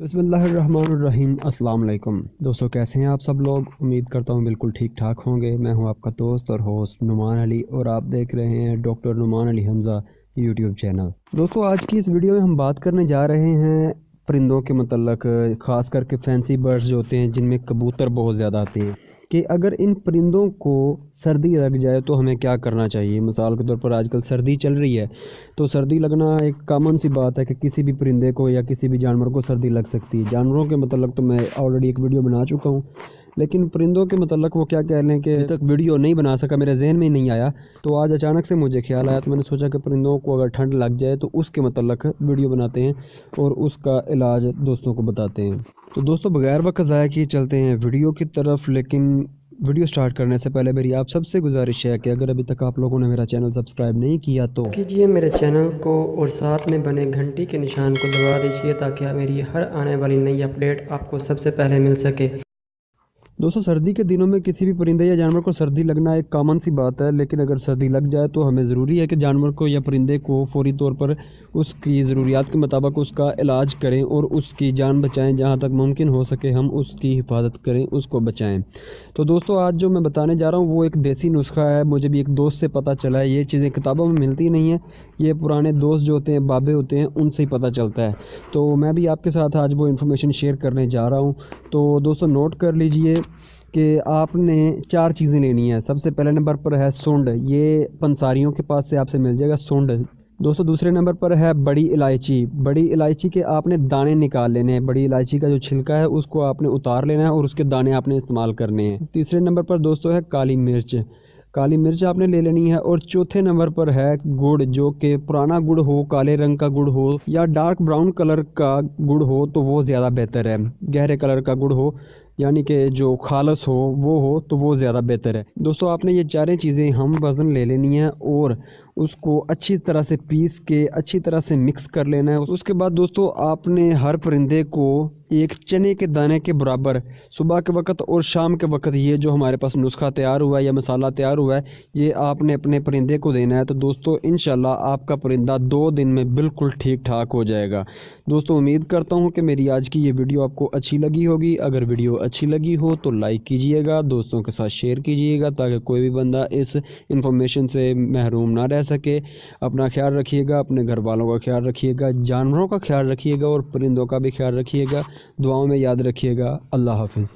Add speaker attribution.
Speaker 1: बिस्मिल्लाहिर्रहमानिर्रहीम। अस्सलाम वालेकुम दोस्तों, कैसे हैं आप सब लोग। उम्मीद करता हूँ बिल्कुल ठीक ठाक होंगे। मैं हूँ आपका दोस्त और होस्ट नुमान अली और आप देख रहे हैं doctor Numan Ali Hamza YouTube channel. दोस्तों, आज की इस वीडियो में हम बात करने जा रहे हैं परिंदों के मतलब, ख़ास करके फैंसी बर्ड्स जो होते हैं जिनमें कबूतर बहुत ज़्यादा आते हैं, कि अगर इन परिंदों को सर्दी लग जाए तो हमें क्या करना चाहिए। मिसाल के तौर पर आजकल सर्दी चल रही है, तो सर्दी लगना एक कॉमन सी बात है कि किसी भी परिंदे को या किसी भी जानवर को सर्दी लग सकती है। जानवरों के मतलब तो मैं ऑलरेडी एक वीडियो बना चुका हूँ, लेकिन परिंदों के मतलब वो क्या कह लें कि अभी तक वीडियो नहीं बना सका, मेरे जहन में ही नहीं आया। तो आज अचानक से मुझे ख्याल आया, तो मैंने सोचा कि परिंदों को अगर ठंड लग जाए तो उसके मतलब वीडियो बनाते हैं और उसका इलाज दोस्तों को बताते हैं। तो दोस्तों, बगैर वक्त ज़ाया किए चलते हैं वीडियो की तरफ। लेकिन वीडियो स्टार्ट करने से पहले मेरी आप सबसे गुजारिश है कि अगर अभी तक आप लोगों ने मेरा चैनल सब्सक्राइब नहीं किया तो कीजिए मेरे चैनल को और साथ में बने घंटी के निशान को दबा दीजिए, ताकि मेरी हर आने वाली नई अपडेट आपको सबसे पहले मिल सके। दोस्तों, सर्दी के दिनों में किसी भी परिंदे या जानवर को सर्दी लगना एक कॉमन सी बात है, लेकिन अगर सर्दी लग जाए तो हमें ज़रूरी है कि जानवर को या परिंदे को फौरी तौर पर उसकी ज़रूरियात के मुताबिक उसका इलाज करें और उसकी जान बचाएं। जहां तक मुमकिन हो सके हम उसकी हिफाजत करें, उसको बचाएं। तो दोस्तों, आज जो मैं बताने जा रहा हूँ वो एक देसी नुस्खा है। मुझे भी एक दोस्त से पता चला है। ये चीज़ें किताबों में मिलती नहीं हैं, ये पुराने दोस्त जो होते हैं, बाबे होते हैं, उनसे ही पता चलता है। तो मैं भी आपके साथ आज वो इन्फॉर्मेशन शेयर करने जा रहा हूँ। तो दोस्तों, नोट कर लीजिए कि आपने 4 चीज़ें लेनी है। सबसे पहले नंबर पर है सुंड। ये पंसारियों के पास से आपसे मिल जाएगा सुंड। दोस्तों, दूसरे नंबर पर है बड़ी इलायची। बड़ी इलायची के आपने दाने निकाल लेने हैं। बड़ी इलायची का जो छिलका है उसको आपने उतार लेना है और उसके दाने आपने इस्तेमाल करने हैं। तीसरे नंबर पर दोस्तों है काली मिर्च। काली मिर्च आपने ले लेनी है। और चौथे नंबर पर है गुड़, जो कि पुराना गुड़ हो, काले रंग का गुड़ हो या डार्क ब्राउन कलर का गुड़ हो तो वो ज़्यादा बेहतर है। गहरे कलर का गुड़ हो, यानी कि जो खालस हो तो वो ज़्यादा बेहतर है। दोस्तों, आपने ये 4 चीज़ें हम वज़न ले लेनी है और उसको अच्छी तरह से पीस के अच्छी तरह से मिक्स कर लेना है। उसके बाद दोस्तों, आपने हर परिंदे को एक चने के दाने के बराबर सुबह के वक्त और शाम के वक्त, ये जो हमारे पास नुस्खा तैयार हुआ है या मसाला तैयार हुआ है, ये आपने अपने परिंदे को देना है। तो दोस्तों, इंशाल्लाह आपका परिंदा 2 दिन में बिल्कुल ठीक ठाक हो जाएगा। दोस्तों, उम्मीद करता हूँ कि मेरी आज की ये वीडियो आपको अच्छी लगी होगी। अगर वीडियो अच्छी लगी हो तो लाइक कीजिएगा, दोस्तों के साथ शेयर कीजिएगा, ताकि कोई भी बंदा इस इंफॉर्मेशन से महरूम ना रह सके। अपना ख्याल रखिएगा, अपने घर वालों का ख्याल रखिएगा, जानवरों का ख्याल रखिएगा और परिंदों का भी ख्याल रखिएगा। दुआओं में याद रखिएगा। अल्लाह हाफिज़।